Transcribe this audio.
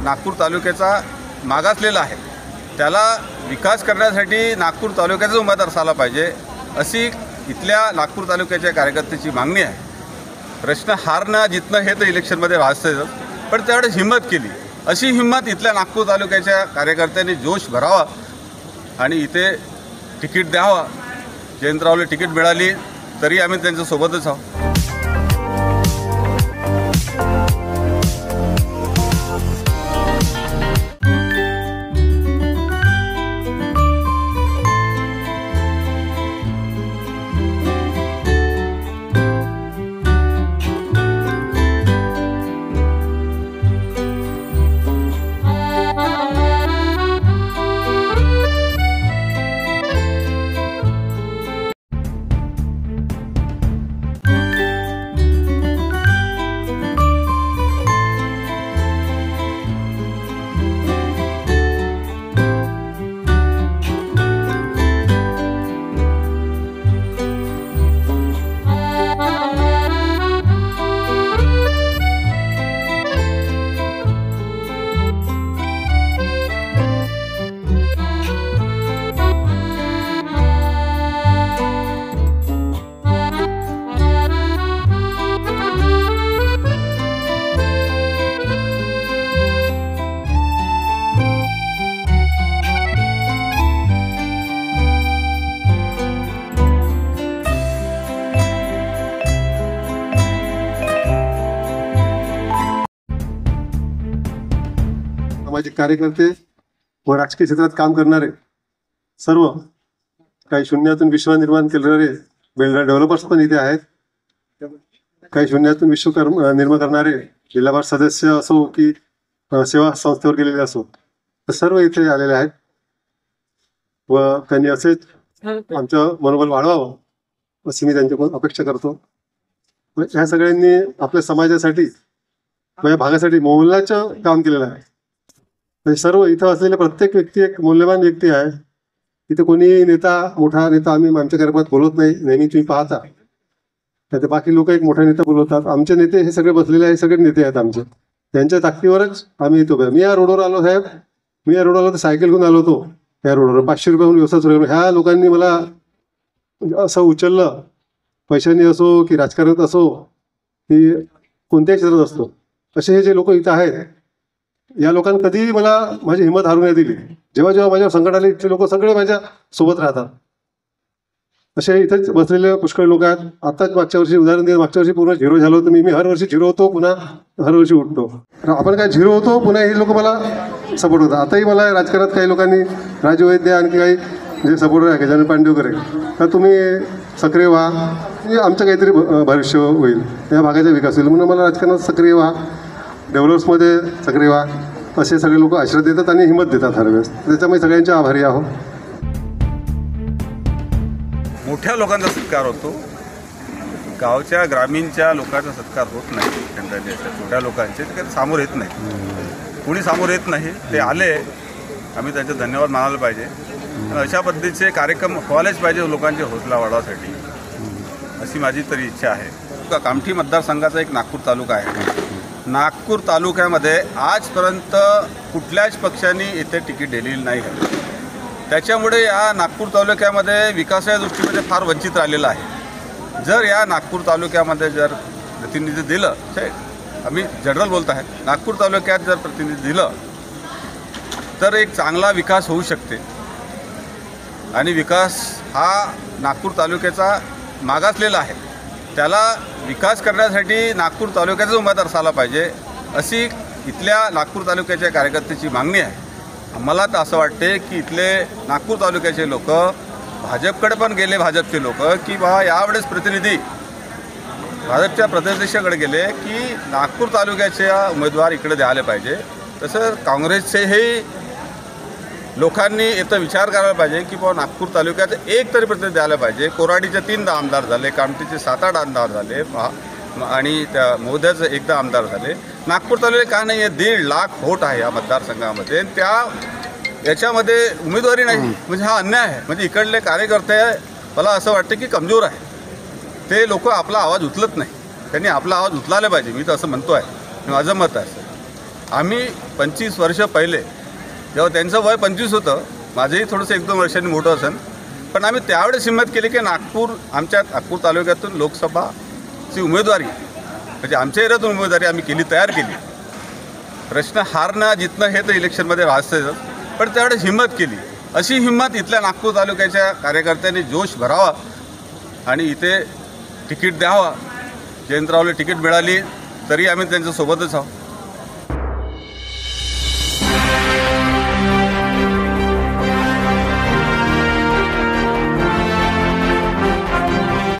नागपूर तालुक्याचा मागासलेला आहे त्याला विकास करण्यासाठी नागपूर तालुक्याचा उमेदवार झाला पाहिजे अशी इथल्या नागपूर तालुक्याच्या कार्यकर्त्याची मागणी आहे। प्रश्न हारणं जितणं हे तर इलेक्शनमध्ये भासतंच, पण त्यावेळेस हिंमत केली, अशी हिंमत इथल्या नागपूर तालुक्याच्या कार्यकर्त्यांनी जोश भरावा आणि इथे तिकीट द्यावा। जयंतरावला तिकीट मिळाली तरी आम्ही त्यांच्यासोबतच आहोत। सामाजिक कार्यकर्ते व राजकीय क्षेत्रात काम करणारे सर्व, काही शून्यातून विश्व निर्माण करणारे बिल्डर डेव्हलपर्स पण इथे आहेत, काही शून्यातून विश्व निर्माण करणारे जिल्हा परिषद सदस्य असो की सेवा संस्थेवर गेलेले असो, तर सर्व इथे आलेले आहेत व त्यांनी असेच आमचं मनोबल वाढवावं अशी मी त्यांच्याकडून अपेक्षा करतो। ह्या सगळ्यांनी आपल्या समाजासाठी या भागासाठी मोलाचं काम केलेलं आहे। म्हणजे सर्व इथं असलेले प्रत्येक व्यक्ती एक मौल्यवान व्यक्ती आहे। इथे कोणी नेता, मोठा नेता आम्ही आमच्या कार्यक्रमात बोलत नाही, नेहमी तुम्ही पाहता, तर बाकी लोक एक मोठा नेता बोलवतात। आमचे नेते हे सगळे बसलेले आहे, सगळे नेते आहेत आमचे, त्यांच्या ताकदीवरच आम्ही इथं। मी या रोडवर आलो साहेब, मी या रोडवर तर सायकल घेऊन आलो होतो, या रोडवर 500 रुपयाहून व्यवसाय सुरू केला। ह्या लोकांनी मला असं उचललं, पैशाने असो की राजकारणात असो की कोणत्याही क्षेत्रात असतो, असे हे जे लोक इथं आहेत, या लोकांनी कधीही मला माझी हिंमत हारू नाही दिली। जेव्हा जेव्हा माझ्यावर संकट आले इथले लोक सगळे माझ्या सोबत राहतात। असे इथेच बसलेले पुष्कळ लोक आहेत। आताच मागच्या वर्षी उदाहरण देत, मागच्या वर्षी पूर्ण झिरो झालो होतो मी हर वर्षी झिरो होतो, पुन्हा हर वर्षी उठतो। आपण काय झिरो होतो, पुन्हा हे लोक मला सपोर्ट होतात। आताही मला राजकारणात काही लोकांनी, राजू वैद्य आणखी काही जे सपोर्टर आहे गजानन पांडे वगैरे, तर तुम्ही सक्रिय व्हा, म्हणजे आमचं काहीतरी भविष्य होईल, या भागाचा विकास होईल म्हणून मला राजकारणात सक्रिय व्हा, डेव्हलपर्समध्ये सक्रिय व्हा, असे सगळे लोक आश्रय देतात आणि हिंमत देतात हर वेळेस। त्याच्यामुळे सगळ्यांचे आभारी आहोत। मोठ्या लोकांचा सत्कार होतो, गावच्या ग्रामीणच्या लोकांचा सत्कार होत नाही। जनरली अशा छोट्या लोकांचे ते सामोर येत नाही, कोणी सामोर येत नाही। ते आले, आम्ही त्यांचे धन्यवाद मानायला पाहिजे। अशा पद्धतीचे कार्यक्रम व्हायलाच पाहिजे लोकांचे हौसला वाढवासाठी, अशी माझी तरी इच्छा आहे। कामठी मतदारसंघाचा एक नागपूर तालुका आहे। नागपूर तालुक्यामध्ये आजपर्यंत कुठल्याच पक्षाने इथे तिकीट दिलेली नाही आहे। त्याच्यामुळे या नागपूर तालुक्यामध्ये विकासाच्या दृष्टीमध्ये फार वंचित राहिलेलं आहे। जर या नागपूर तालुक्यामध्ये जर प्रतिनिधी दिलं, ते आम्ही जनरल बोलत आहे, नागपूर तालुक्यात जर प्रतिनिधी दिलं तर एक चांगला विकास होऊ शकते। आणि विकास हा नागपूर तालुक्याचा मागासलेला आहे त्याला विकास करण्यासाठी नागपूर तालुक्याचा उमेदवार झाला पाहिजे अशी इथल्या नागपूर तालुक्याच्या कार्यकर्त्याची मागणी आहे। मला तर असं वाटते की इथले नागपूर तालुक्याचे लोक भाजपकडे पण गेले, भाजपचे लोक, की बा यावेळेस प्रतिनिधी भाजपच्या प्रतिनिधीकडे गेले की नागपूर तालुक्याच्या उमेदवार इकडे द्यायला पाहिजे। तसं काँग्रेसचेही लोकांनी इथं विचार करायला पाहिजे की बाबा नागपूर तालुक्यात एक तरी प्रतिनिधी द्यायला पाहिजे। कोराडीचे 3 आमदार झाले, कामठीचे 7-8 आमदार झाले आणि त्या मोद्याचे 1 आमदार झाले। नागपूर तालुक्यात का नाही आहे, 1.5 लाख वोट आहे या मतदारसंघामध्ये, याच्यामध्ये उमेदवारी नाही, म्हणजे हा अन्याय आहे। म्हणजे इकडले कार्यकर्ते मला असं वाटतं की कमजोर आहे, ते लोक आपला आवाज उचलत नाही, त्यांनी आपला आवाज उचलायला पाहिजे, मी तर असं म्हणतो आहे, माझं मत आहे। आम्ही 25 वर्ष पहिले जेव्हा त्यांचं वय 25 होतं, माझंही थोडंसं 1-2 वर्षांनी मोठं असेल, पण आम्ही त्यावेळेस हिंमत केली की आमच्या नागपूर तालुक्यातून लोकसभाची उमेदवारी म्हणजे आमच्या एरियातून उमेदवारी आम्ही तयार केली. प्रश्न हारणं जितणं हे तर इलेक्शनमध्ये असतं, पण त्यावेळेस हिंमत केली. अशी हिंमत इथल्या नागपूर तालुक्याच्या कार्यकर्त्यांनी जोश भरावा आणि इथे तिकीट द्यावा. जयंतरावला तिकीट मिळाली तरी आम्ही त्यांच्यासोबतच आहोत.